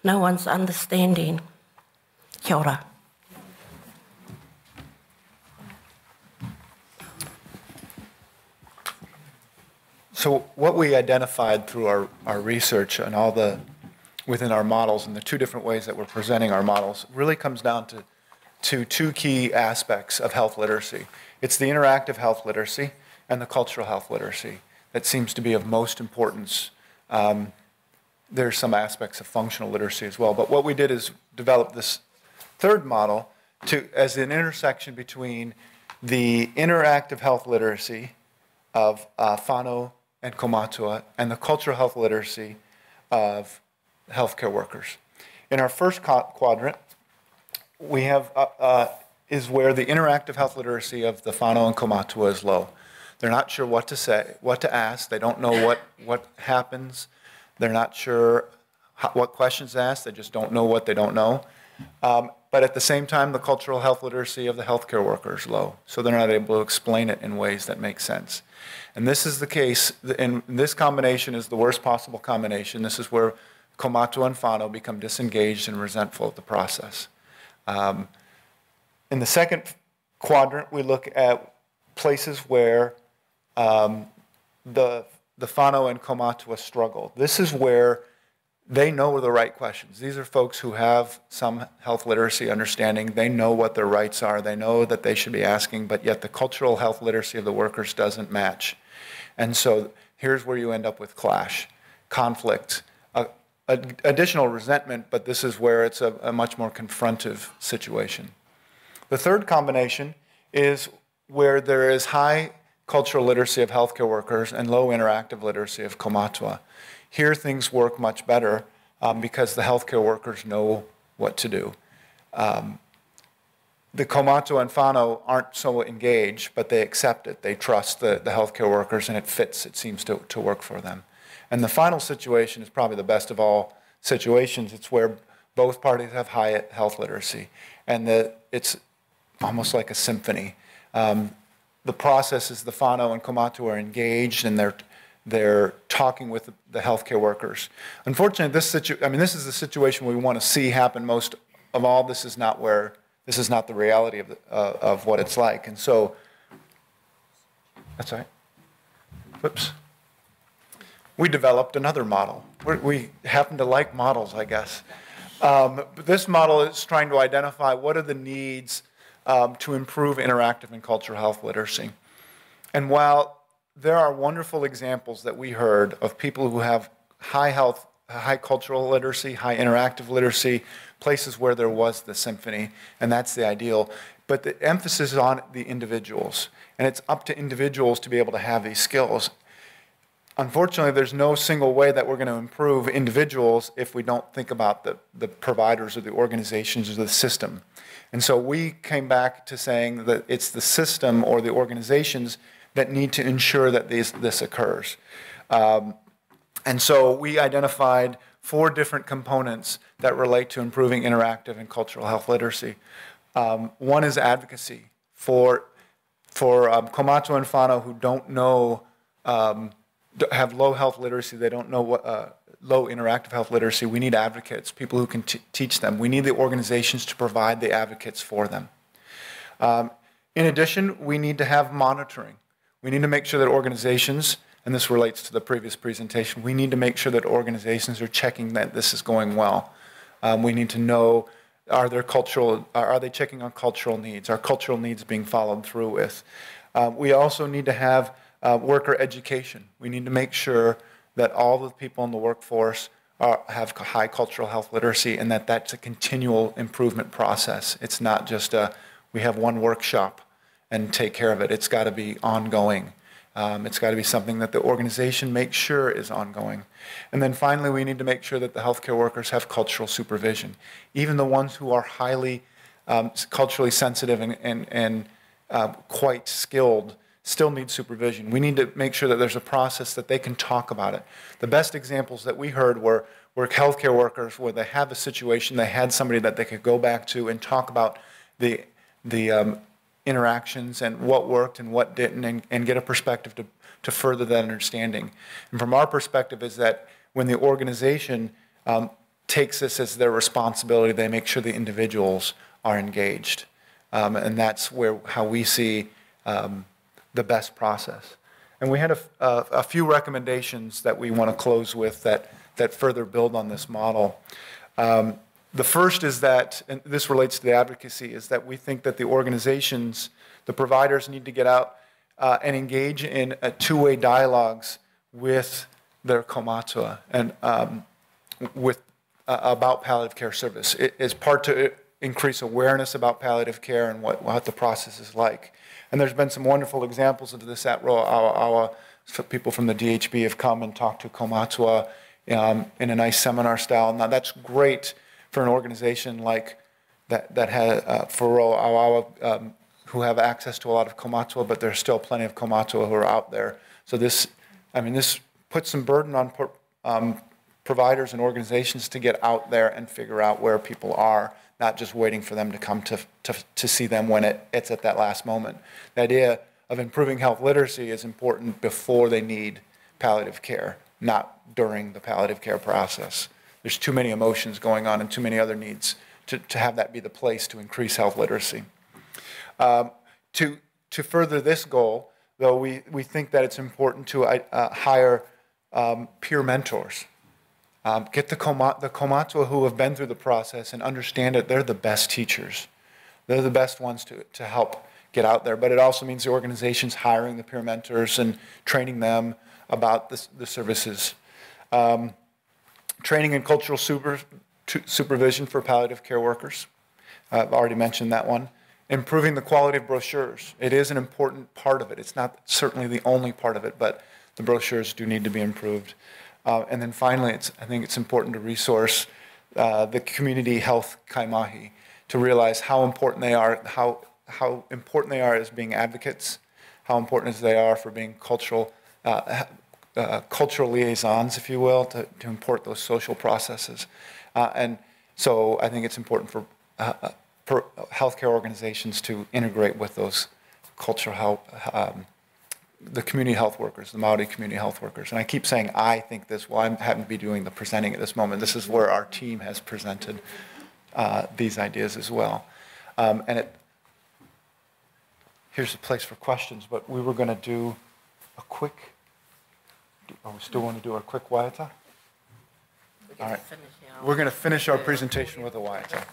No one's understanding. Kia ora. So what we identified through our research and within our models and the 2 different ways that we're presenting our models really comes down to 2 key aspects of health literacy. It's the interactive health literacy and the cultural health literacy that seems to be of most importance. There's some aspects of functional literacy as well. But what we did is develop this 3rd model as an intersection between the interactive health literacy of whānau and kaumatua and the cultural health literacy of healthcare workers. In our first quadrant, we have is where the interactive health literacy of the whānau and kaumatua is low. They're not sure what to say, what to ask. They don't know what happens. They're not sure what questions to ask. They just don't know what they don't know. But at the same time, the cultural health literacy of the healthcare worker is low, so they're not able to explain it in ways that make sense. And this is the case, and this combination is the worst possible combination. This is where kaumatua and whānau become disengaged and resentful of the process. In the second quadrant, we look at places where the whānau and kaumatua struggle. This is where they know the right questions. These are folks who have some health literacy understanding. They know what their rights are. They know that they should be asking, but yet the cultural health literacy of the workers doesn't match. And so here's where you end up with clash, conflict, additional resentment, but this is where it's a much more confrontive situation. The third combination is where there is high cultural literacy of healthcare workers and low interactive literacy of kaumatua. Here things work much better because the healthcare workers know what to do. The kaumatua and whānau aren't so engaged, but they accept it. They trust the healthcare workers, and it fits. It seems to work for them. And the final situation is probably the best of all situations. It's where both parties have high health literacy, and it's almost like a symphony. The process is the whānau and kaumatua are engaged, and they're talking with the healthcare workers. Unfortunately, this is the situation we want to see happen most of all. This is not the reality of what it's like. And so, that's all right. Whoops. We developed another model. We happen to like models, I guess. But this model is trying to identify what are the needs to improve interactive and cultural health literacy. And while there are wonderful examples that we heard of people who have high cultural literacy, high interactive literacy, places where there was the symphony, and that's the ideal. But the emphasis is on the individuals, and it's up to individuals to be able to have these skills. Unfortunately, there's no single way that we're going to improve individuals if we don't think about the providers or the organizations or the system. And so we came back to saying that it's the system or the organizations that need to ensure that this occurs. And so we identified 4 different components that relate to improving interactive and cultural health literacy. One is advocacy for kaumatua and whānau who don't know, have low health literacy. They don't know low interactive health literacy, we need advocates, people who can teach them. We need the organizations to provide the advocates for them. In addition, we need to have monitoring. We need to make sure that organizations, and this relates to the previous presentation, we need to make sure that organizations are checking that this is going well. We need to know, are they checking on cultural needs? Are cultural needs being followed through with? We also need to have worker education. We need to make sure that all the people in the workforce have high cultural health literacy, and that that's a continual improvement process. It's not just we have one workshop and take care of it. It's got to be ongoing. It's got to be something that the organization makes sure is ongoing. And then finally, we need to make sure that the healthcare workers have cultural supervision. Even the ones who are highly culturally sensitive and quite skilled still need supervision. We need to make sure that there's a process that they can talk about it. The best examples that we heard were healthcare workers where they have a situation, they had somebody that they could go back to and talk about the interactions and what worked and what didn't, and get a perspective to further that understanding. And from our perspective is that when the organization takes this as their responsibility, they make sure the individuals are engaged. And that's how we see the best process. And we had a few recommendations that we want to close with that further build on this model. The first is that, and this relates to the advocacy, is that we think that the organizations, the providers need to get out and engage in two-way dialogues with their kaumatua and about palliative care service. It is part to increase awareness about palliative care and what the process is like. And there's been some wonderful examples of this at Roa'awa. People from the DHB have come and talked to kaumatua in a nice seminar style. Now that's great for an organization like that has for Roa'awa who have access to a lot of kaumatua, but there's still plenty of kaumatua who are out there. So this puts some burden on providers and organizations to get out there and figure out where people are, not just waiting for them to come to see them when it's at that last moment. The idea of improving health literacy is important before they need palliative care, not during the palliative care process. There's too many emotions going on and too many other needs to have that be the place to increase health literacy. To further this goal, though, we think that it's important to hire peer mentors. Get the kaumatua who have been through the process and understand it. They're the best teachers. They're the best ones to help get out there. But it also means the organization's hiring the peer mentors and training them about the services. Training and cultural supervision for palliative care workers. I've already mentioned that one. Improving the quality of brochures. It is an important part of it. It's not certainly the only part of it, but the brochures do need to be improved. And then finally, I think it's important to resource the community health kaimahi to realize how important they are, how important they are as being advocates, how important as they are for being cultural liaisons, if you will, to import those social processes. And so I think it's important for healthcare organizations to integrate with those cultural health, the community health workers, the Maori community health workers. And I keep saying I think this, well, I happen to be doing the presenting at this moment. This is where our team has presented these ideas as well. Here's a place for questions, but we were going to do a quick, we still want to do a quick waiata? All right. We're going to finish our presentation with a waiata.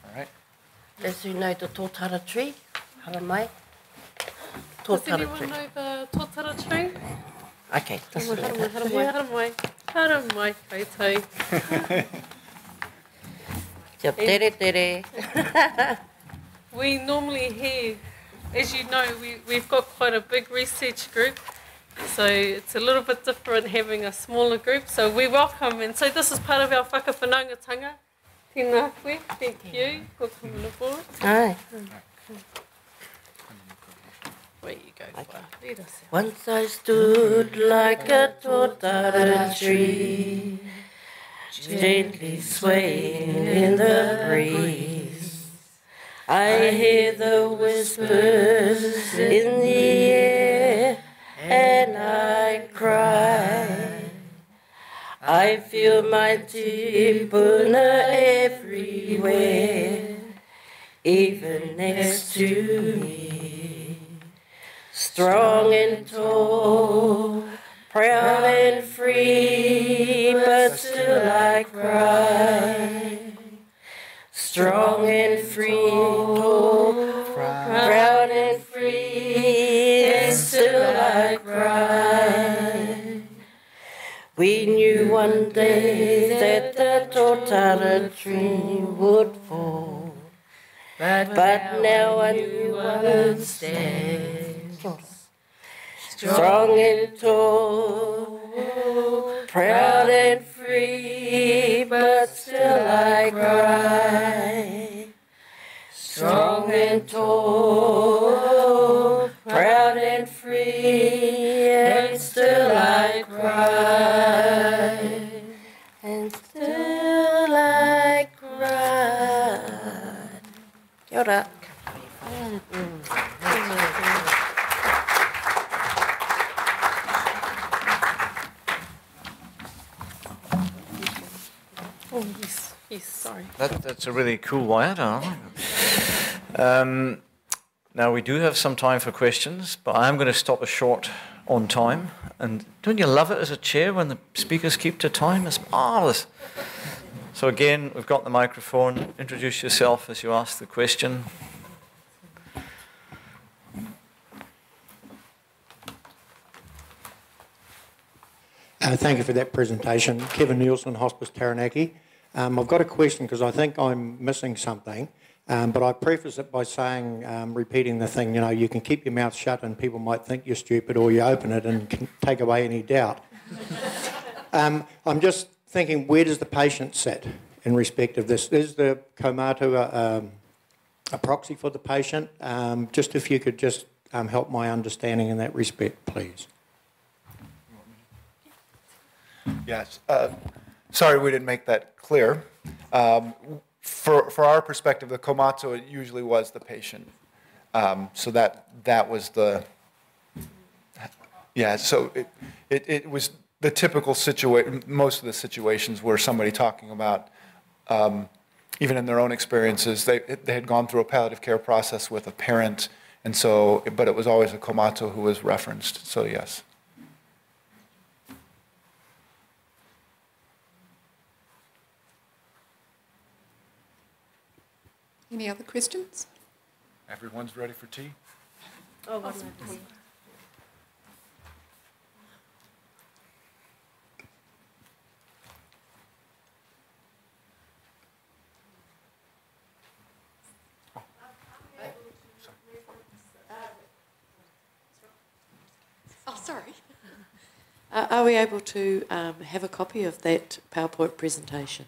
All right. As you know, the tōtara tree, hara mai. Does anyone know the tōtara tree? Okay. Hara mai, koutou. Kia tere tere. We normally hear, as you know, we've got quite a big research group, so it's a little bit different having a smaller group. So we welcome, and so this is part of our whakawhanaungatanga. Tēnā koe, thank you for coming aboard. Aye. Where you go, okay. Lead us out. Once I stood like a tōtara tree, gently swaying in the breeze. I hear the whispers in the air, and I cry. I feel my tupuna everywhere, even next to me. Strong and tall, proud and free, but still I cry. Strong and free, tall, proud and free, and still I cry. We knew one day that the totara tree would fall, but now a new one stands, strong and tall, proud and free, but still I cry. Strong and tall, proud and free, and still I cry. And still I cry. Kia ora. Oh, yes, sorry. That's a really cool waiata. Now, we do have some time for questions, but I am going to stop us short on time. And don't you love it as a chair when the speakers keep to time? It's marvellous. So again, we've got the microphone. Introduce yourself as you ask the question. Thank you for that presentation. Kevin Nielsen, Hospice Taranaki. I've got a question because I think I'm missing something, but I preface it by saying, repeating the thing, you know, you can keep your mouth shut and people might think you're stupid, or you open it and can take away any doubt. I'm just thinking, where does the patient sit in respect of this? Is the kaumātua a proxy for the patient? Just if you could just help my understanding in that respect, please. Yes. Sorry we didn't make that clear. For our perspective, the kaumātua usually was the patient. So that was the... Yeah, so it was the typical situation, most of the situations where somebody talking about, even in their own experiences, they had gone through a palliative care process with a parent, and so, but it was always a kaumātua who was referenced, so yes. Any other questions? Everyone's ready for tea? Oh, one more. Oh, sorry. Are we able to have a copy of that PowerPoint presentation?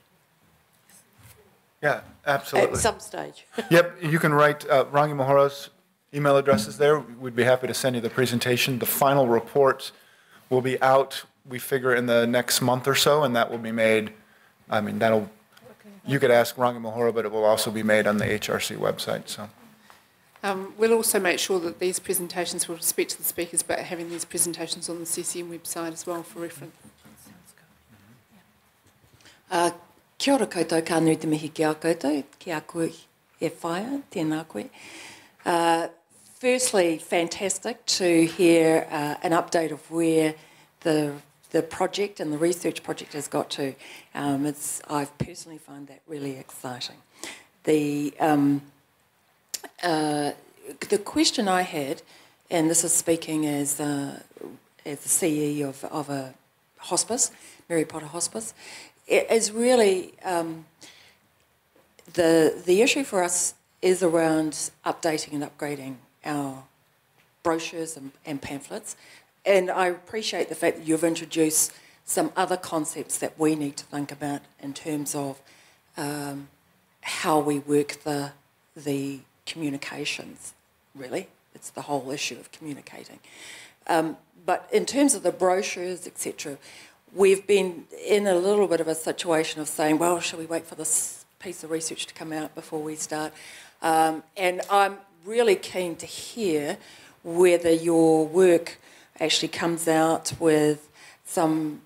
Yeah, absolutely. At some stage. Yep, you can write Rangi Mahora's email address is there. We'd be happy to send you the presentation. The final report will be out, we figure, in the next month or so, and that will be made, I mean, that'll, you could ask Rangi Mahora, but it will also be made on the HRC website. So. We'll also make sure that these presentations will speak to the speakers, but having these presentations on the CCM website as well for reference. Kia ora koutou, ka nui te mihi ki a koutou, ki a koe e whaia, tēnā koe. Firstly, fantastic to hear an update of where the project and the research project has got to. I've personally found that really exciting. The question I had, and this is speaking as the CE of a hospice, Mary Potter Hospice, is really the issue for us is around updating and upgrading our brochures and pamphlets. And I appreciate the fact that you've introduced some other concepts that we need to think about in terms of how we work the communications, really. It's the whole issue of communicating. But in terms of the brochures, etc., we've been in a little bit of a situation of saying, well, shall we wait for this piece of research to come out before we start? And I'm really keen to hear whether your work actually comes out with some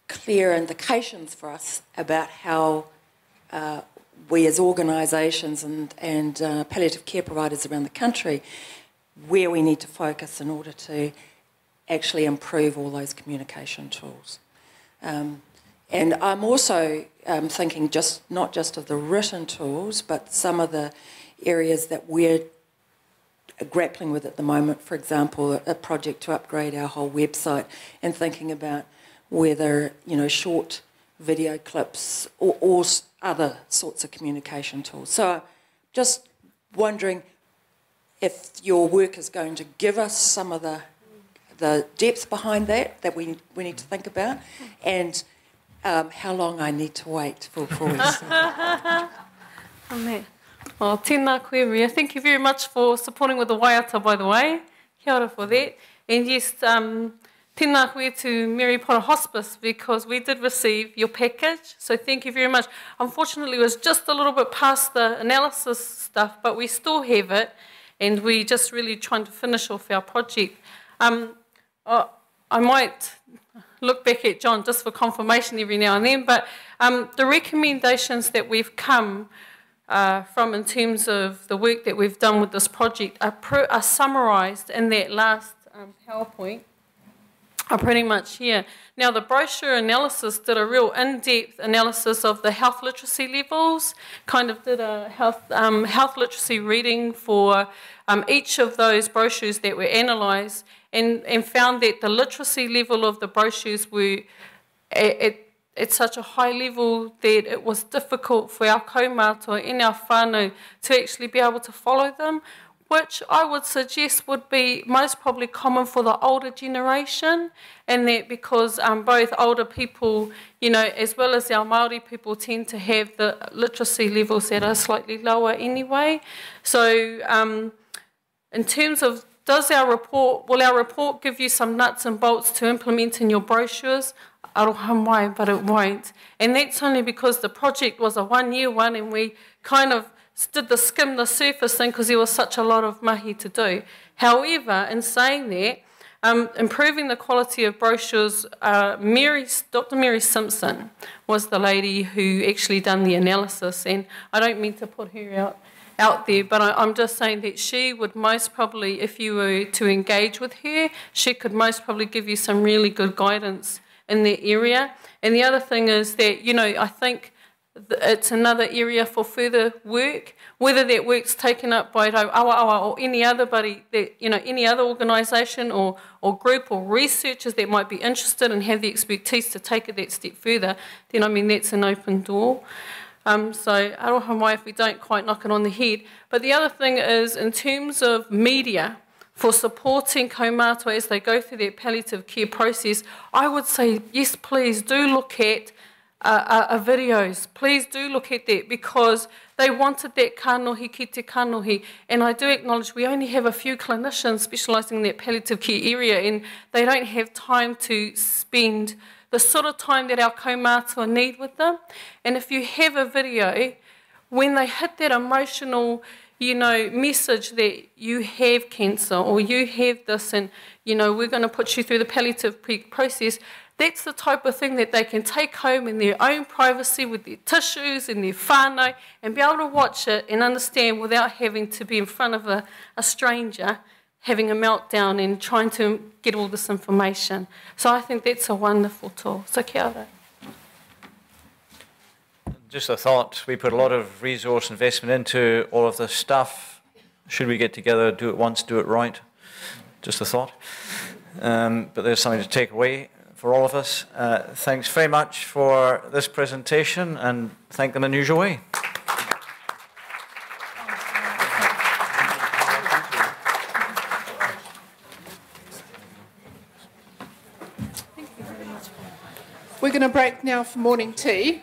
clear indications for us about how we as organisations and palliative care providers around the country, where we need to focus in order to actually improve all those communication tools. And I'm also thinking not just of the written tools, but some of the areas that we're grappling with at the moment. For example, a project to upgrade our whole website, and thinking about whether, you know, short video clips or other sorts of communication tools. So just wondering if your work is going to give us some of the depth behind that we need to think about, and how long I need to wait for we start. Well, tēnā koe ria. Thank you very much for supporting with the waiata, by the way. Kia ora for that. And yes, tēnā koe to Mary Potter Hospice, because we did receive your package, so thank you very much. Unfortunately, it was just a little bit past the analysis stuff, but we still have it, and we're just really trying to finish off our project. I might look back at John just for confirmation every now and then, but the recommendations that we've come from in terms of the work that we've done with this project are summarised in that last PowerPoint, are pretty much here. Now, the brochure analysis did a real in-depth analysis of the health literacy levels, kind of did a health literacy reading for each of those brochures that were analysed, and found that the literacy level of the brochures were at such a high level that it was difficult for our kaumātua in our whānau to actually be able to follow them, which I would suggest would be most probably common for the older generation, and that because both older people, you know, as well as our Maori people, tend to have the literacy levels that are slightly lower anyway. So in terms of will our report give you some nuts and bolts to implement in your brochures? Aroha mai, but it won't. And that's only because the project was a one-year one, and we kind of did the skim the surface thing because there was such a lot of mahi to do. However, in saying that, improving the quality of brochures, Dr. Mary Simpson was the lady who actually done the analysis, and I don't mean to put her out there, but I'm just saying that she would most probably, if you were to engage with her, she could most probably give you some really good guidance in that area. And the other thing is that, you know, I think it's another area for further work, whether that work's taken up by Rau Awa or any other any other organisation or group or researchers that might be interested and have the expertise to take it that step further, then I mean that's an open door. So aroha mai if we don't quite knock it on the head. But the other thing is, in terms of media for supporting kaumātua as they go through their palliative care process, I would say, yes, please do look at videos. Please do look at that, because they wanted that kanohi ki te kanohi. And I do acknowledge we only have a few clinicians specialising in that palliative care area, and they don't have time to spend the sort of time that our kaumātua need with them. And if you have a video, when they hit that emotional, you know, message that you have cancer or you have this and, you know, we're going to put you through the palliative process, that's the type of thing that they can take home in their own privacy with their tissues and their whānau and be able to watch it and understand without having to be in front of a stranger having a meltdown and trying to get all this information. So I think that's a wonderful tool. So kia ora. Just a thought, we put a lot of resource investment into all of this stuff. Should we get together, do it once, do it right? Just a thought. But there's something to take away for all of us. Thanks very much for this presentation, and thank them in the usual way. We're going to break now for morning tea.